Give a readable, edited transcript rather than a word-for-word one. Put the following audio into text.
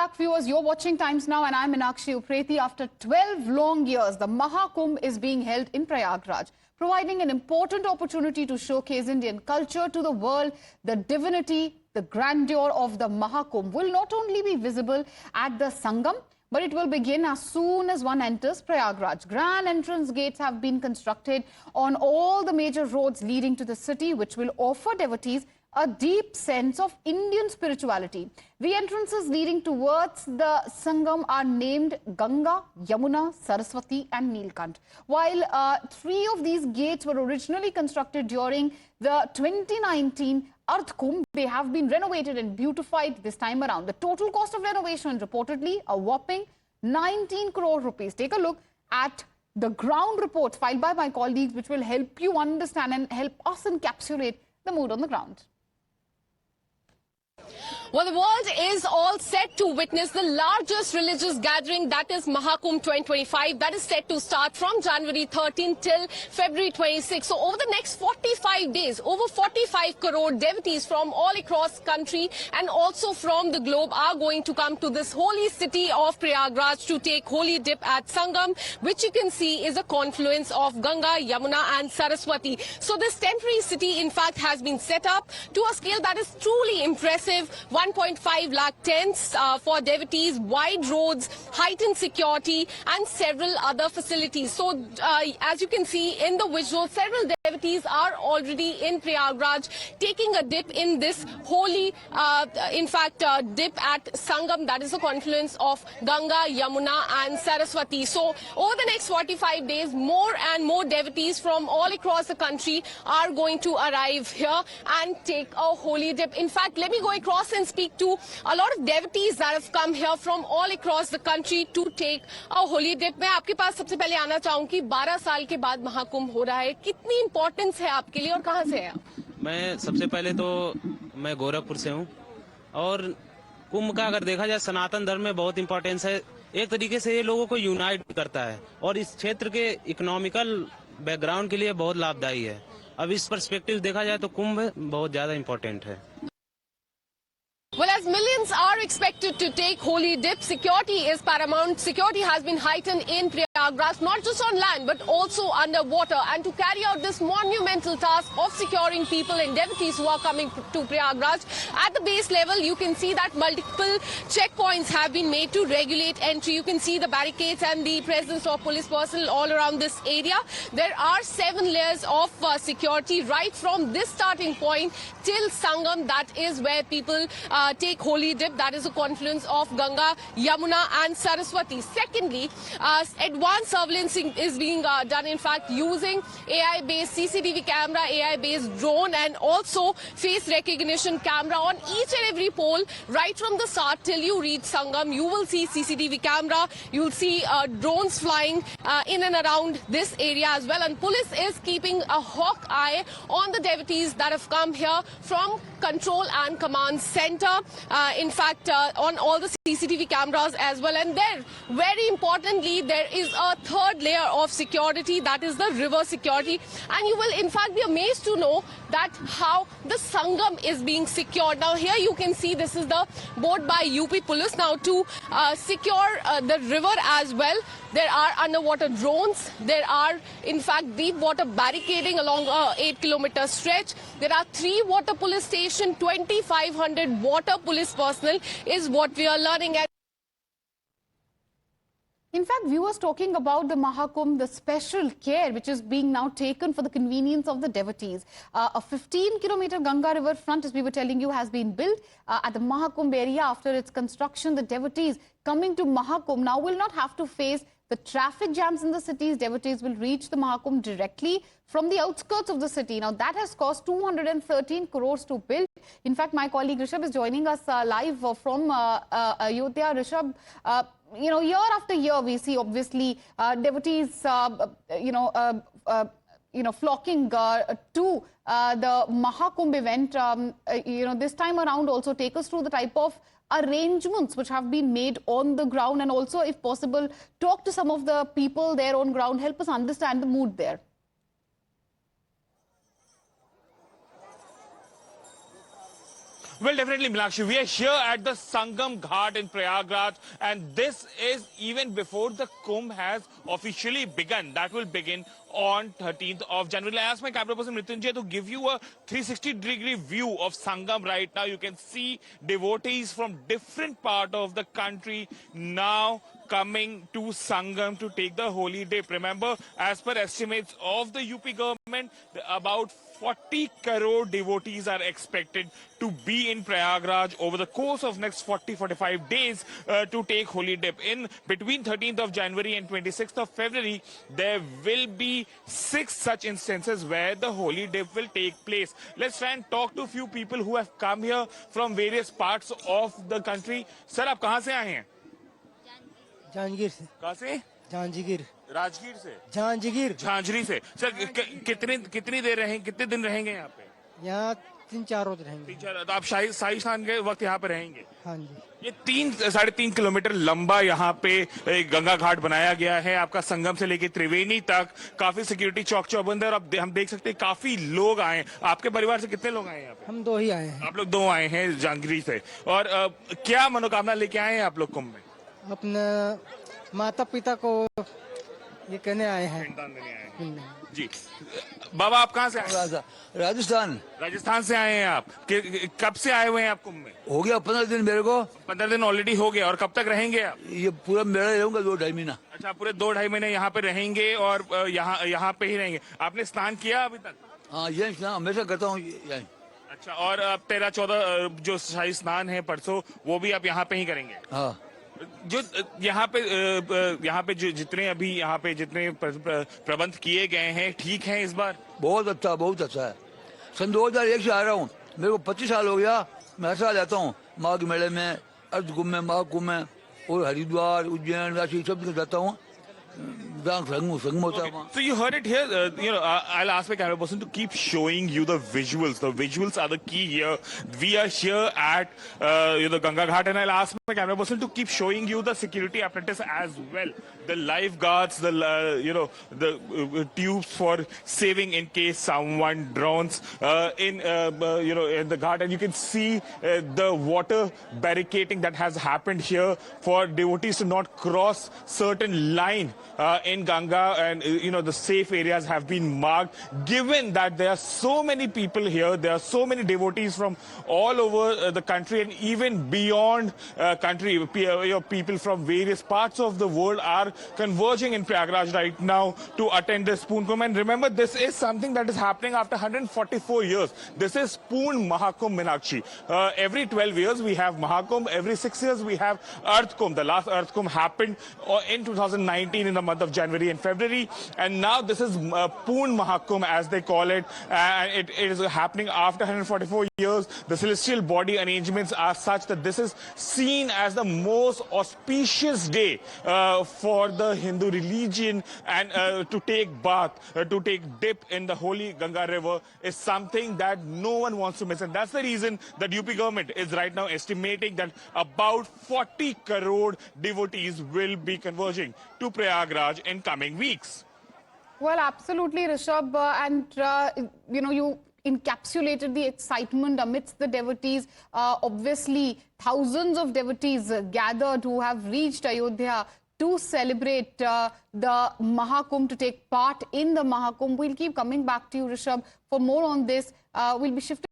back, viewers. You're watching Times Now and I'm Meenakshi Upreti. After 12 long years, the Mahakumbh is being held in Prayagraj, providing an important opportunity to showcase Indian culture to the world. The divinity, the grandeur of the Mahakumbh will not only be visible at the Sangam, but it will begin as soon as one enters Prayagraj. Grand entrance gates have been constructed on all the major roads leading to the city, which will offer devotees a deep sense of Indian spirituality. The entrances leading towards the Sangam are named Ganga, Yamuna, Saraswati and Nilkant. While 3 of these gates were originally constructed during the 2019 Earth Kumbh, they have been renovated and beautified this time around. The total cost of renovation reportedly a whopping 19 crore rupees. Take a look at the ground reports filed by my colleagues, which will help you understand and help us encapsulate the mood on the ground. Well, the world is all set to witness the largest religious gathering, that is Mahakumbh 2025. That is set to start from January 13 till February 26. So over the next 45 days, over 45 crore devotees from all across country and also from the globe are going to come to this holy city of Prayagraj to take holy dip at Sangam, which you can see is a confluence of Ganga, Yamuna and Saraswati. So this temporary city, in fact, has been set up to a scale that is truly impressive. 1.5 lakh tents for devotees, wide roads, heightened security and several other facilities. So as you can see in the visual, several devotees are already in Prayagraj taking a dip in this holy, dip at Sangam, that is a confluence of Ganga, Yamuna and Saraswati. So over the next 45 days, more and more devotees from all across the country are going to arrive here and take a holy dip. In fact, let me go across and speak to a lot of devotees that have come here from all across the country to take a holy dip. मैं आपके पास सबसे पहले आना चाहूंगी, 12 साल के बाद महाकुंभ हो रहा है, कितनी इंपॉर्टेंस है आपके लिए और कहां से है? मैं सबसे पहले तो मैं गोरखपुर से हूं और कुंभ का अगर देखा जाए सनातन धर्म में बहुत इंपॉर्टेंस है। एक तरीके से ये लोगों को यूनाइट करता है और इस क्षेत्र के इकोनॉमिकल बैकग्राउंड के लिए बहुत लाभदायी है। अब इस पर्सपेक्टिव देखा जाए तो कुंभ बहुत ज्यादा इंपॉर्टेंट है। Well, as millions are expected to take holy dip, security is paramount. Security has been heightened in Prayagraj, not just on land, but also underwater. And to carry out this monumental task of securing people and devotees who are coming to Prayagraj, at the base level, you can see that multiple checkpoints have been made to regulate entry. You can see the barricades and the presence of police personnel all around this area. There are 7 layers of security right from this starting point till Sangam. That is where people take holy dip. That is a confluence of Ganga, Yamuna and Saraswati. Secondly, advanced surveillance is being done, in fact, using AI-based CCTV camera, AI-based drone and also face recognition camera on each and every pole. Right from the start till you reach Sangam, you will see CCTV camera, you will see drones flying in and around this area as well. And police is keeping a hawk eye on the devotees that have come here from control and command center. In fact, on all the CCTV cameras as well. And there, very importantly, there is a third layer of security, that is the river security. And you will in fact be amazed to know that how the Sangam is being secured. Now here you can see this is the boat by UP Police. Now to secure the river as well, there are underwater drones. There are in fact deep water barricading along a 8-kilometer stretch. There are 3 water police stations, 2,500 water police personnel is what we are learning at. In fact, viewers, talking about the Mahakumbh, the special care which is being now taken for the convenience of the devotees. A 15-kilometer Ganga river front, as we were telling you, has been built at the Mahakumbh area. After its construction, the devotees coming to Mahakumbh now will not have to face the traffic jams in the cities. Devotees will reach the Mahakumbh directly from the outskirts of the city. Now, that has cost 213 crores to build. In fact, my colleague Rishabh is joining us live from Ayodhya. Rishabh, year after year, we see obviously devotees, flocking to the Mahakumbh event. This time around, also take us through the type of arrangements which have been made on the ground, and also, if possible, talk to some of the people there on ground, help us understand the mood there. Well, definitely, Meenakshi. We are here at the Sangam Ghat in Prayagraj, and this is even before the Kumbh has officially begun. That will begin on 13th of January. I asked my camera person Mrityunjay to give you a 360-degree view of Sangam right now. You can see devotees from different part of the country now coming to Sangam to take the holy dip. Remember, as per estimates of the UP government, about 40 crore devotees are expected to be in Prayagraj over the course of next 40-45 days to take holy dip. In between 13th of January and 26th of February, there will be 6 such instances where the holy dip will take place. Let's try and talk to a few people who have come here from various parts of the country. Sir, आप कहाँ से आए हैं? जांजगीर से। कहाँ से? जांजगीर। राजगीर से? जांजगीर। झांझरी से। सर कितनी देर रहेंगे, कितने दिन रहेंगे यहाँ पे? यहाँ 3-4 रोज रहेंगे। 3-4। तो आप शाही स्नान के वक्त यहाँ पे रहेंगे? हाँ जी। ये 3-3.5 किलोमीटर लंबा यहाँ पे गंगा घाट बनाया गया है। आपका संगम से लेके त्रिवेणी तक काफी सिक्योरिटी चौक चौबंद है और अब हम देख सकते हैं काफी लोग आए। आपके परिवार से कितने लोग आए यहाँ पे? हम 2 ही आए हैं। आप लोग 2 आए हैं जांजगीर से। और क्या मनोकामना लेके आए हैं आप लोग कुंभ में? अपने माता पिता को ये कहने आए हैं। पिंडदान देने आए हैं। जी बाबा, आप कहाँ से आए हैं? राजस्थान। राजस्थान से आए हैं आप? कब से आए हुए हैं आप कुंभ में? हो गया 15 दिन मेरे को। 15 दिन ऑलरेडी हो गए। और कब तक रहेंगे आप? ये पूरा मेरा रहूंगा 2-2.5 महीना। अच्छा, पूरे 2-2.5 महीने यहाँ पे रहेंगे और यहाँ पे ही रहेंगे। आपने स्नान किया अभी तक? हाँ, ये स्नान हमेशा करता हूँ। अच्छा, और 13-14 जो शाही स्नान है परसों, वो भी आप यहाँ पे ही करेंगे? हाँ। जो यहाँ पे जो जितने अभी यहाँ पे जितने प्रबंध किए गए हैं, ठीक हैं इस बार? बहुत अच्छा है। सन 2001 से आ रहा हूँ। मेरे को 25 साल हो गया। मैं हर साल आता हूँ माघ मेले में, अर्धकुंभ में, महाकुंभ में, और हरिद्वार, उज्जैन, राशि सब जगह जाता हूँ। So you heard it here. I'll ask my camera person to keep showing you the visuals. The visuals are the key here. We are here at Ganga Ghat, and I'll ask my camera person to keep showing you the security apparatus as well. The lifeguards, the tubes for saving in case someone drowns in the ghat, and you can see the water barricading that has happened here for devotees to not cross certain line in Ganga, and the safe areas have been marked. Given that there are so many people here, there are so many devotees from all over the country and even beyond country, people from various parts of the world are converging in Prayagraj right now to attend this Poon Kumbh. And remember, this is something that is happening after 144 years. This is Poon Mahakumbh, Meenakshi. Every 12 years we have Mahakumbh. Every 6 years we have Earth Kumbh. The last Earth Kumbh happened in 2019 in the month of January and February. And now this is Poon Mahakumbh, as they call it. And it is happening after 144 years. The celestial body arrangements are such that this is seen as the most auspicious day for the Hindu religion, and to take bath, to take dip in the holy Ganga river is something that no one wants to miss. And that's the reason that UP government is right now estimating that about 40 crore devotees will be converging to Prayagraj in coming weeks. Well, absolutely, Rishabh. You encapsulated the excitement amidst the devotees. Obviously, thousands of devotees gathered who have reached Ayodhya to celebrate the Mahakumbh, to take part in the Mahakumbh. We'll keep coming back to you, Rishabh, for more on this. We'll be shifting